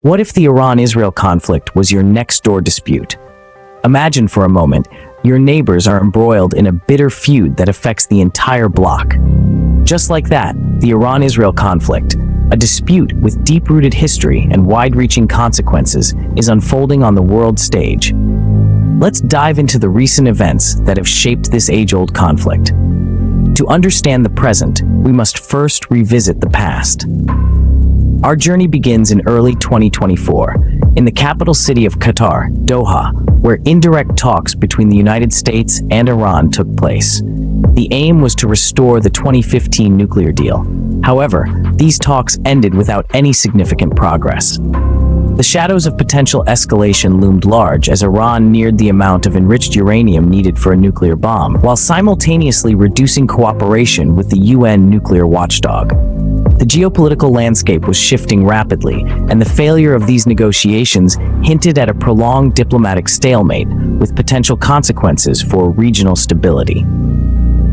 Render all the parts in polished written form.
What if the Iran-Israel conflict was your next-door dispute? Imagine for a moment, your neighbors are embroiled in a bitter feud that affects the entire bloc. Just like that, the Iran-Israel conflict, a dispute with deep-rooted history and wide-reaching consequences, is unfolding on the world stage. Let's dive into the recent events that have shaped this age-old conflict. To understand the present, we must first revisit the past. Our journey begins in early 2024, in the capital city of Qatar, Doha, where indirect talks between the United States and Iran took place. The aim was to restore the 2015 nuclear deal. However, these talks ended without any significant progress. The shadows of potential escalation loomed large as Iran neared the amount of enriched uranium needed for a nuclear bomb, while simultaneously reducing cooperation with the UN nuclear watchdog. The geopolitical landscape was shifting rapidly, and the failure of these negotiations hinted at a prolonged diplomatic stalemate with potential consequences for regional stability.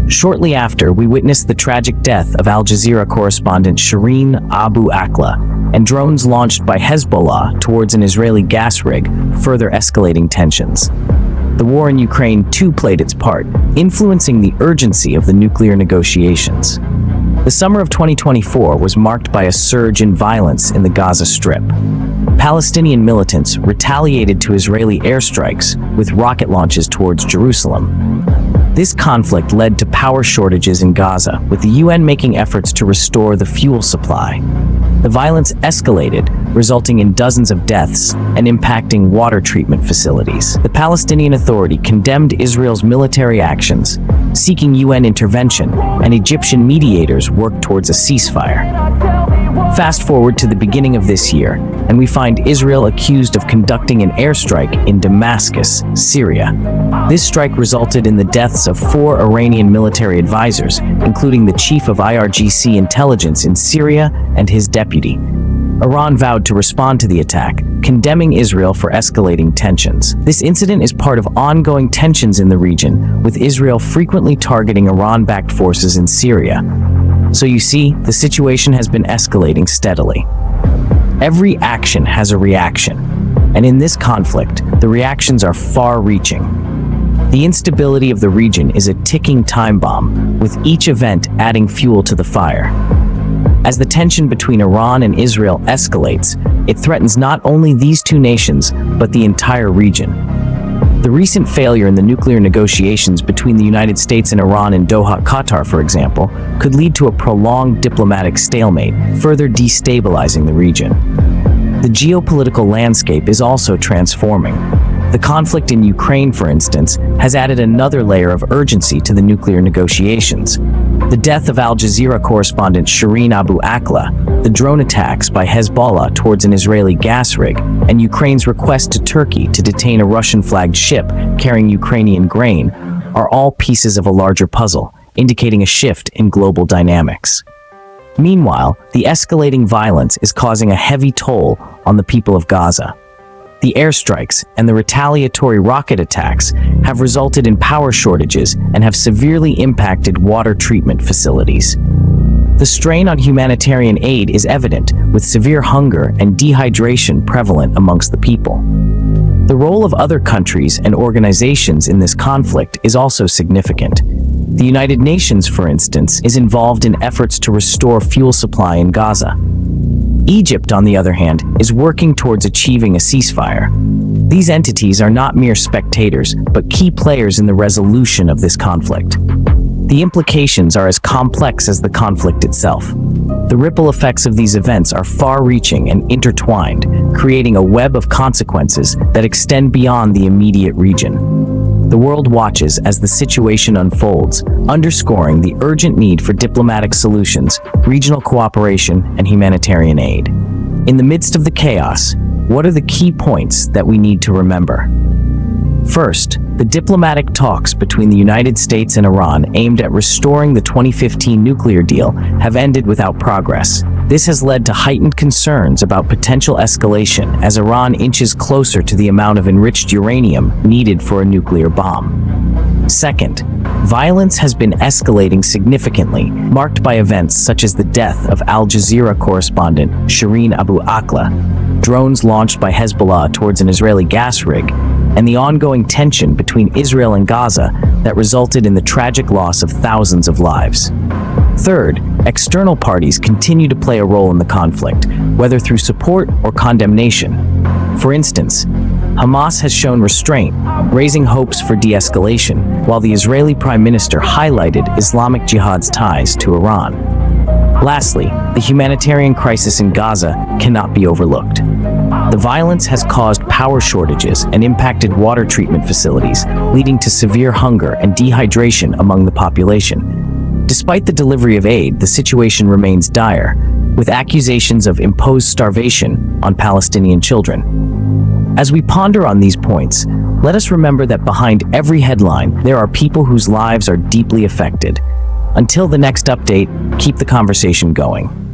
Shortly after, we witnessed the tragic death of Al Jazeera correspondent Shireen Abu Akleh, and drones launched by Hezbollah towards an Israeli gas rig, further escalating tensions. The war in Ukraine too played its part, influencing the urgency of the nuclear negotiations. The summer of 2024 was marked by a surge in violence in the Gaza Strip. Palestinian militants retaliated to Israeli airstrikes with rocket launches towards Jerusalem. This conflict led to power shortages in Gaza, with the UN making efforts to restore the fuel supply. The violence escalated, resulting in dozens of deaths and impacting water treatment facilities. The Palestinian Authority condemned Israel's military actions, seeking UN intervention, and Egyptian mediators worked towards a ceasefire. Fast forward to the beginning of this year, and we find Israel accused of conducting an airstrike in Damascus, Syria. This strike resulted in the deaths of 4 Iranian military advisors, including the chief of IRGC intelligence in Syria and his deputy. Iran vowed to respond to the attack, condemning Israel for escalating tensions. This incident is part of ongoing tensions in the region, with Israel frequently targeting Iran-backed forces in Syria. So you see, the situation has been escalating steadily. Every action has a reaction, and in this conflict, the reactions are far-reaching. The instability of the region is a ticking time bomb, with each event adding fuel to the fire. As the tension between Iran and Israel escalates, it threatens not only these two nations, but the entire region. The recent failure in the nuclear negotiations between the United States and Iran in Doha, Qatar, for example, could lead to a prolonged diplomatic stalemate, further destabilizing the region. The geopolitical landscape is also transforming. The conflict in Ukraine, for instance, has added another layer of urgency to the nuclear negotiations. The death of Al Jazeera correspondent Shireen Abu Akleh, the drone attacks by Hezbollah towards an Israeli gas rig, and Ukraine's request to Turkey to detain a Russian-flagged ship carrying Ukrainian grain are all pieces of a larger puzzle, indicating a shift in global dynamics. Meanwhile, the escalating violence is causing a heavy toll on the people of Gaza. The airstrikes and the retaliatory rocket attacks have resulted in power shortages and have severely impacted water treatment facilities. The strain on humanitarian aid is evident, with severe hunger and dehydration prevalent amongst the people. The role of other countries and organizations in this conflict is also significant. The United Nations, for instance, is involved in efforts to restore fuel supply in Gaza. Egypt, on the other hand, is working towards achieving a ceasefire. These entities are not mere spectators, but key players in the resolution of this conflict. The implications are as complex as the conflict itself. The ripple effects of these events are far-reaching and intertwined, creating a web of consequences that extend beyond the immediate region. The world watches as the situation unfolds, underscoring the urgent need for diplomatic solutions, regional cooperation, and humanitarian aid. In the midst of the chaos, what are the key points that we need to remember? First, the diplomatic talks between the United States and Iran aimed at restoring the 2015 nuclear deal have ended without progress. This has led to heightened concerns about potential escalation as Iran inches closer to the amount of enriched uranium needed for a nuclear bomb. Second, violence has been escalating significantly, marked by events such as the death of Al Jazeera correspondent Shireen Abu Akleh, drones launched by Hezbollah towards an Israeli gas rig, and the ongoing tension between Israel and Gaza that resulted in the tragic loss of thousands of lives. Third, external parties continue to play a role in the conflict, whether through support or condemnation. For instance, Hamas has shown restraint, raising hopes for de-escalation, while the Israeli Prime Minister highlighted Islamic Jihad's ties to Iran. Lastly, the humanitarian crisis in Gaza cannot be overlooked. The violence has caused power shortages and impacted water treatment facilities, leading to severe hunger and dehydration among the population. Despite the delivery of aid, the situation remains dire, with accusations of imposed starvation on Palestinian children. As we ponder on these points, let us remember that behind every headline, there are people whose lives are deeply affected. Until the next update, keep the conversation going.